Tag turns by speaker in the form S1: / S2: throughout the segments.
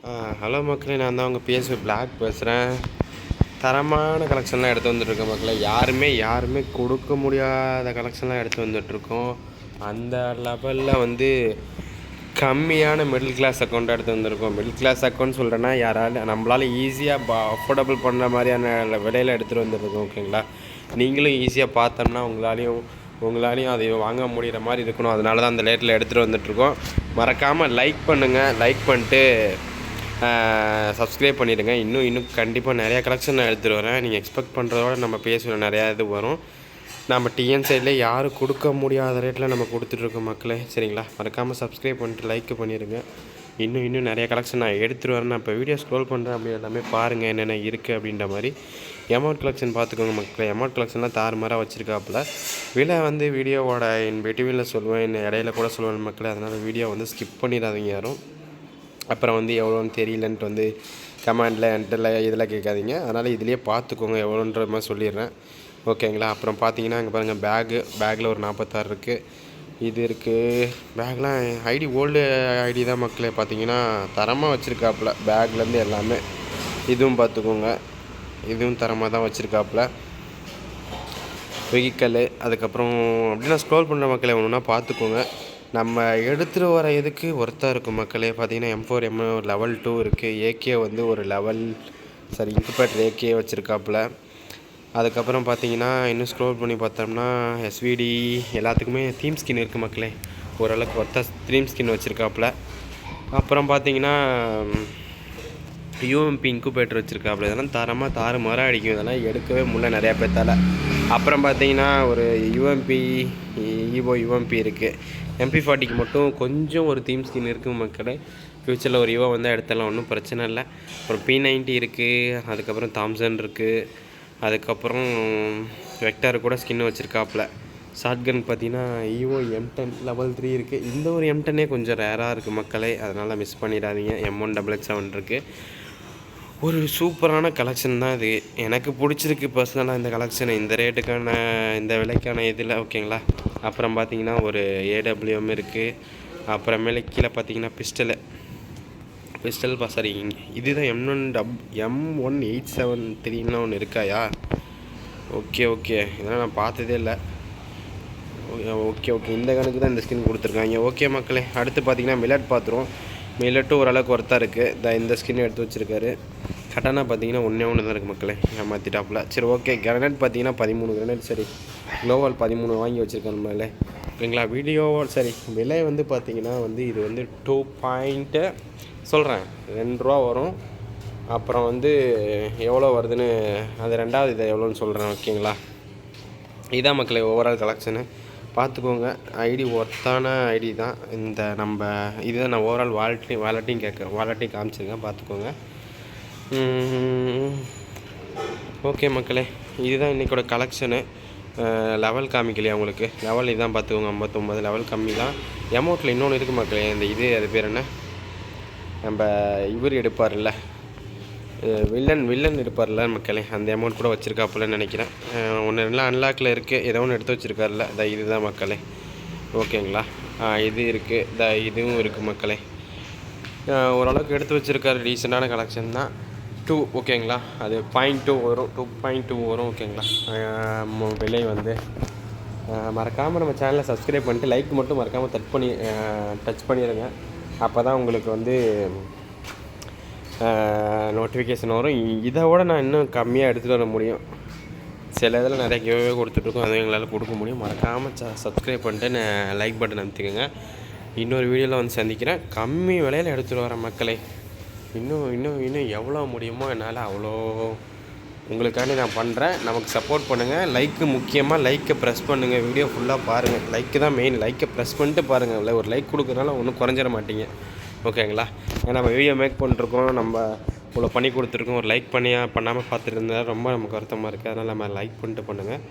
S1: Hello மக்களே, நான் தான் உங்கள் பிஎஸ்வி பிளாக் பேசுகிறேன். தரமான கலெக்ஷன்லாம் எடுத்து வந்துட்டுருக்கோம் மக்களே. யாருமே கொடுக்க முடியாத கலெக்ஷன்லாம் எடுத்து வந்துட்டுருக்கோம். அந்த லெவலில் வந்து கம்மியான மிடில் கிளாஸ் அக்கௌண்ட் எடுத்து வந்திருக்கோம். மிடில் கிளாஸ் அக்கௌண்ட் சொல்கிறேன்னா நம்மளால் ஈஸியாக அஃபோர்டபுள் பண்ணுற மாதிரியான விலையில் எடுத்துகிட்டு வந்துருக்கோம். ஓகேங்களா, நீங்களும் ஈஸியாக பார்த்தோம்னா உங்களாலையும் அதை வாங்க முடிகிற மாதிரி இருக்கணும். அதனால தான் அந்த ரேட்டில் எடுத்துகிட்டு வந்துட்டுருக்கோம். மறக்காமல் லைக் பண்ணுங்கள். லைக் பண்ணிட்டு சப்ஸ்கிரைப் பண்ணிவிடுங்க. இன்னும் கண்டிப்பாக நிறையா கலெக்ஷன் நான் எடுத்துகிட்டு வரேன். நீங்கள் எக்ஸ்பெக்ட் பண்ணுறதோட நம்ம பேசுகிற நிறையா இது வரும். நம்ம டிஎன் சைடில் யாரும் கொடுக்க முடியாத ரேட்டில் நம்ம கொடுத்துட்ருக்கோம் மக்களே. சரிங்களா, மறக்காமல் சப்ஸ்கிரைப் பண்ணிட்டு லைக் பண்ணிடுங்க. இன்னும் நிறைய கலெக்ஷன் நான் எடுத்துகிட்டு வரேன். நான் இப்போ வீடியோ ஸ்க்ரோல் பண்ணுறேன், அப்படி எல்லாமே பாருங்கள் என்னென்ன இருக்குது அப்படின்ற மாதிரி. எமௌண்ட் கலெக்ஷன் பார்த்துக்கோங்க மக்களே. எமௌண்ட் கலெக்ஷன்லாம் தாறுமாறாக வச்சுருக்காப்புல. விலை வந்து வீடியோவோட என் வெட்டிவியில் சொல்லுவேன், இடையில கூட சொல்லுவேன் மக்களே. அதனால் வீடியோ வந்து ஸ்கிப் பண்ணிடாதீங்க யாரும். அப்புறம் வந்து எவ்வளோன்னு தெரியலன்ட்டு வந்து கமெண்டில் இதில் கேட்காதீங்க. அதனால் இதிலேயே பார்த்துக்கோங்க எவ்வளோன்ற மாதிரி சொல்லிடுறேன். ஓகேங்களா. அப்புறம் பார்த்தீங்கன்னா இங்கே பாருங்கள், பேக்கில் ஒரு 46 இருக்குது. இது இருக்குது. பேக்லாம் ஐடி ஓல்டு ஐடி தான் மக்களே. பார்த்தீங்கன்னா தரமாக வச்சுருக்காப்புல. பேக்லேருந்து எல்லாமே இதுவும் பார்த்துக்கோங்க. இதுவும் தரமாக தான் வச்சுருக்காப்புல. வெஹிக்கல் அதுக்கப்புறம் அப்படின்னா ஸ்க்ரோல் பண்ணுற மக்களே ஒன்றுனா பார்த்துக்கோங்க. நம்ம எடுத்துகிட்டு வர இதுக்கு ஒர்த்தாக இருக்கும் மக்களே. பார்த்தீங்கன்னா M4 லெவல் 2 இருக்குது. ஏகே வந்து ஒரு இன்குபேட்டர் ஏகே வச்சுருக்காப்புல. அதுக்கப்புறம் பார்த்தீங்கன்னா இன்னும் ஸ்க்ரோல் பண்ணி பார்த்தோம்னா எஸ்விடி எல்லாத்துக்குமே தீம் ஸ்கின் இருக்குது மக்களே. ஓரளவுக்கு ஒர்த்தாக தீம் ஸ்கின் வச்சுருக்காப்புல. அப்புறம் பார்த்தீங்கன்னா யூஎம்பி இன்குபேட்டர் வச்சுருக்காப்புல. இதெல்லாம் தாறுமாறாக அடிக்கும். இதெல்லாம் எடுக்கவே முடியல நிறையா பேர்த்தால். அப்புறம் பார்த்தீங்கன்னா ஒரு யூஎம்பி இருக்குது. MP40க்கு மட்டும் கொஞ்சம் ஒரு தீம் ஸ்கின் இருக்குது மக்களே. ஃப்யூச்சரில் ஒரு வந்தால் எடுத்தாலும் ஒன்றும் பிரச்சனை இல்லை. அப்புறம் P90 இருக்குது. அதுக்கப்புறம் தாம்சன் இருக்குது. அதுக்கப்புறம் வெக்டார் கூட ஸ்கின் வச்சுருக்காப்புல. ஷாட்கன் பார்த்தீங்கன்னா M10 லெவல் 3 இருக்குது. இந்த ஒரு M10 கொஞ்சம் ரேராக இருக்குது மக்களே. அதனால் மிஸ் பண்ணிடாதீங்க. M177 இருக்குது. ஒரு சூப்பரான கலெக்ஷன் தான் இது. எனக்கு பிடிச்சிருக்கு பர்சனலாக இந்த கலெக்ஷன், இந்த ரேட்டுக்கான இந்த விலைக்கான இதில். ஓகேங்களா. அப்புறம் பார்த்தீங்கன்னா ஒரு AWM இருக்குது. அப்புறமேலே கீழே பார்த்தீங்கன்னா பிஸ்டல் சாரி, இதுதான் M187 ஒன்று இருக்காயா? ஓகே இதெல்லாம் நான் பார்த்ததே இல்லை. ஓகே இந்த கணக்கு தான் இந்த ஸ்கின் கொடுத்துருக்காங்க. ஓகே மக்களே, அடுத்து பார்த்தீங்கன்னா மில்லட் பார்த்துருவோம். மில்லட்டும் ஓரளவுக்கு ஒர்த்தாக இருக்குது. இந்த ஸ்கின் எடுத்து வச்சுருக்காரு. கட்டானா பார்த்தீங்கன்னா ஒன்று தான் இருக்குது மக்களே. ஏமாற்றிட்டாப்புல. சரி ஓகே. கிரனேட் பார்த்தீங்கன்னா 13 கிரனேட். சரி, க்ளோவால் 13 வாங்கி வச்சுருக்கேன் நம்மளே. ஓகேங்களா. விலை வந்து பார்த்தீங்கன்னா வந்து இது வந்து 2 சொல்கிறேன், ₹2 வரும். அப்புறம் வந்து எவ்வளோ வருதுன்னு அது ரெண்டாவது இதை எவ்வளோன்னு சொல்கிறேன். ஓகேங்களா. இதுதான் மக்களே ஓவரால் கலெக்ஷனு. பார்த்துக்கோங்க. ஐடி ஒர்த்தான ஐடி தான். இதுதான் நான் ஓவரால் வாலெட்டையும் காமிச்சிருக்கேன். பார்த்துக்கோங்க. ஓகே மக்களே, இதுதான் இன்றைக்கோட கலெக்ஷனு. லெவல் காமிக்கலையா உங்களுக்கு? லெவல் இதுதான் பார்த்துக்கோங்க. 59 லெவல் கம்மி தான். அமௌண்ட்டில் இன்னொன்று இருக்குது மக்களே. அது பேர் என்ன, நம்ம இவர் எடுப்பார்ல, வில்லன் இருப்பார்ல மக்களே, அந்த அமௌண்ட் கூட வச்சுருக்காப்புலன்னு நினைக்கிறேன். ஒன்று ரெண்டுலாம் அன்லாக்கில் இருக்குது. ஏதோ ஒன்று எடுத்து வச்சுருக்காருல. இதுதான் மக்களே. ஓகேங்களா. இது இருக்குது. இதுவும் இருக்குது மக்களே. ஓரளவுக்கு எடுத்து வச்சுருக்காரு. டீசெண்டான கலெக்ஷன் தான். 2 ஓகேங்களா. அது 0.2 வரும். 2.2 வரும். ஓகேங்களா. விலை வந்து மறக்காமல் நம்ம சேனலை சப்ஸ்கிரைப் பண்ணிட்டு லைக் மட்டும் மறக்காமல் டச் பண்ணிடுங்க. அப்போ தான் உங்களுக்கு வந்து நோட்டிஃபிகேஷன் வரும். இதை விட நான் இன்னும் கம்மியாக எடுத்துகிட்டு வர முடியும். சில இதில் நிறைய கிவ்வே கொடுத்துட்ருக்கோம். அதுவும் எங்களால் கொடுக்க முடியும். மறக்காமல் சப்ஸ்கிரைப் பண்ணிட்டு லைக் பட்டன் அமுத்திக்கோங்க. இன்னொரு வீடியோவில் வந்து சந்திக்கிறேன். கம்மி விலையில் எடுத்துகிட்டு வரேன் மக்களே. இன்னும் எவ்வளோ முடியுமோ என்னால் அவ்வளோ உங்களுக்காண்டி நான் பண்ணுறேன். நமக்கு சப்போர்ட் பண்ணுங்கள். முக்கியமாக லைக்கை ப்ரெஸ் பண்ணுங்கள். வீடியோ ஃபுல்லாக பாருங்கள். லைக்கு தான் மெயின். லைக்கை ப்ரெஸ் பண்ணிட்டு பாருங்கள். ஒரு லைக் கொடுக்குறதுனால ஒன்றும் குறைஞ்சிட மாட்டீங்க. ஓகேங்களா. ஏன்னா நம்ம வீடியோ மேக் பண்ணிருக்கோம், நம்ம இவ்வளோ பண்ணி கொடுத்துருக்கோம். ஒரு லைக் பண்ணாமல் பார்த்துட்டு இருந்தால் ரொம்ப நமக்கு வருத்தமாக இருக்குது. அதனால் நம்ம லைக் பண்ணிட்டு பண்ணுங்கள்.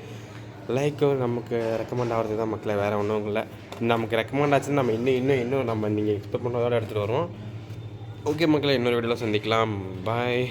S1: லைக்கு நமக்கு ரெக்கமெண்ட் ஆகிறது தான் மக்களே, வேறு ஒன்றும் இல்லை. நமக்கு ரெக்கமெண்ட் ஆச்சுன்னு நம்ம இன்னும் நம்ம நீங்கள் எக்ஸ்பெக்ட் பண்ணுறதோட எடுத்துகிட்டு வருவோம். ஓகே மக்களே, இன்னொரு வீடியோவில் சந்திக்கலாம். பாய்.